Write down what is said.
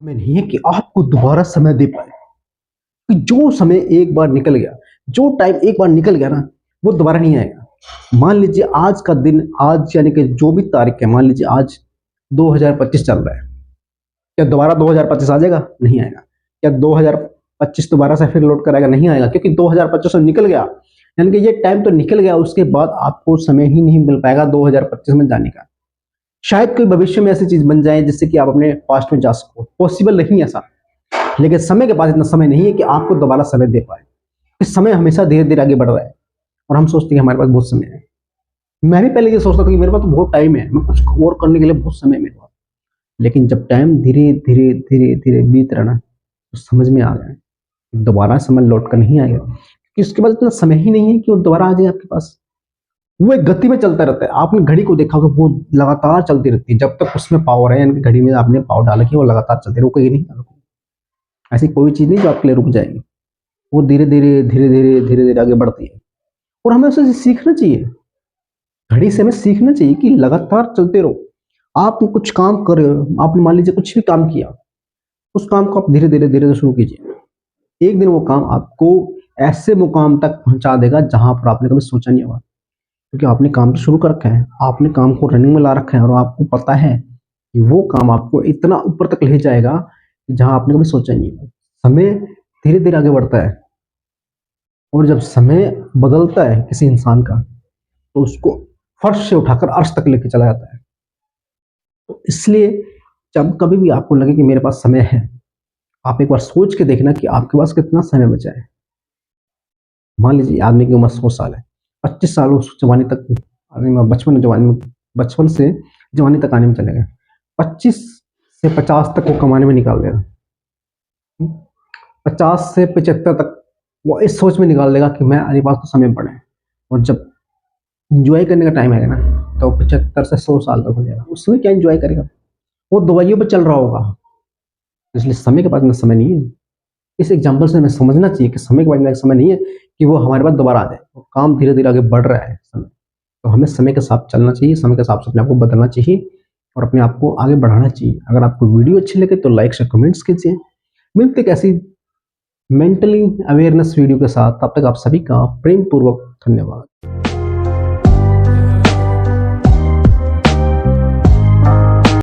में नहीं है कि आपको दोबारा समय दे पाए। कि जो समय एक बार निकल गया, जो टाइम एक बार निकल गया ना, वो दोबारा नहीं आएगा। मान लीजिए आज का दिन, आज यानी कि जो भी तारीख है, मान लीजिए आज 2025 चल रहा है, क्या दोबारा 2025 आ जाएगा? नहीं आएगा। क्या 2025 दोबारा से फिर लौट कर आएगा? नहीं आएगा, क्योंकि 2025 तो निकल गया, यानी कि ये टाइम तो निकल गया। उसके बाद आपको समय ही नहीं मिल पाएगा 2025 में जाने का। शायद कोई भविष्य में ऐसी चीज बन जाए जिससे कि आप अपने पास्ट में जा सको, पॉसिबल नहीं है ऐसा। लेकिन समय के पास इतना समय नहीं है कि आपको दोबारा समय दे पाए। इस समय हमेशा धीरे धीरे आगे बढ़ रहा है और हम सोचते हैं हमारे पास बहुत समय है। मैं भी पहले ये सोचता था कि मेरे पास तो बहुत टाइम है, मैं कुछ और करने के लिए बहुत समय है मेरे पास। लेकिन जब टाइम धीरे धीरे धीरे धीरे बीत रहा ना, तो समझ में आ गया कि दोबारा समय लौट कर नहीं आएगा, क्योंकि उसके बाद इतना समय ही नहीं है कि वो दोबारा आ जाए आपके पास। वो एक गति में चलता रहता है। आपने घड़ी को देखा होगा, वो लगातार चलती रहती है। जब तक उसमें पावर है, यानी कि घड़ी में आपने पावर डाला कि वो लगातार चलती, रुकेगी नहीं। ऐसी कोई चीज नहीं जो आपके लिए रुक जाएगी। वो धीरे धीरे धीरे धीरे धीरे धीरे आगे बढ़ती है और हमें उसे सीखना चाहिए। घड़ी से हमें सीखना चाहिए कि लगातार चलते रहो। आप कुछ काम कर रहे हो, आपने मान लीजिए कुछ भी काम किया, उस काम को आप धीरे धीरे धीरे धीरे शुरू कीजिए। एक दिन वो काम आपको ऐसे मुकाम तक पहुंचा देगा जहां पर आपने कभी सोचा नहीं होगा, क्योंकि आपने काम तो शुरू कर रखा है, आपने काम को रनिंग में ला रखा है और आपको पता है कि वो काम आपको इतना ऊपर तक ले जाएगा जहां आपने कभी सोचा नहीं होगा। समय धीरे धीरे आगे बढ़ता है और जब समय बदलता है किसी इंसान का, तो उसको फर्श से उठाकर अर्श तक लेके चला जाता है। तो इसलिए जब कभी भी आपको लगे कि मेरे पास समय है, आप एक बार सोच के देखना कि आपके पास कितना समय बचा है। मान लीजिए आदमी की उम्र 100 साल है, 25 साल उस जवानी तक, बचपन से जवानी तक आने में चले गए। 25 से 50 तक वो कमाने में निकाल देगा। 50 से 75 तक वो इस सोच में निकाल देगा कि मैं मेरे पास तो समय पड़ा है। और जब इंजॉय करने का टाइम आएगा ना, तो 75 से 100 साल तक हो जाएगा। उसमें क्या इंजॉय करेगा? वो दवाइयों पे चल रहा होगा। इसलिए समय के पास में समय नहीं है। इस एग्जाम्पल से हमें समझना चाहिए कि समय के पास में समय नहीं है कि वो हमारे पास दोबारा आ जाए। वो काम धीरे धीरे आगे बढ़ रहा है समय, तो हमें समय के साथ चलना चाहिए, समय के हिसाब से अपने आप को बदलना चाहिए और अपने आप को आगे बढ़ाना चाहिए। अगर आपको वीडियो अच्छी लगे तो लाइक से कमेंट्स कीजिए। मिलते एक ऐसी मेंटली अवेयरनेस वीडियो के साथ, तब तक आप सभी का प्रेम पूर्वक धन्यवाद।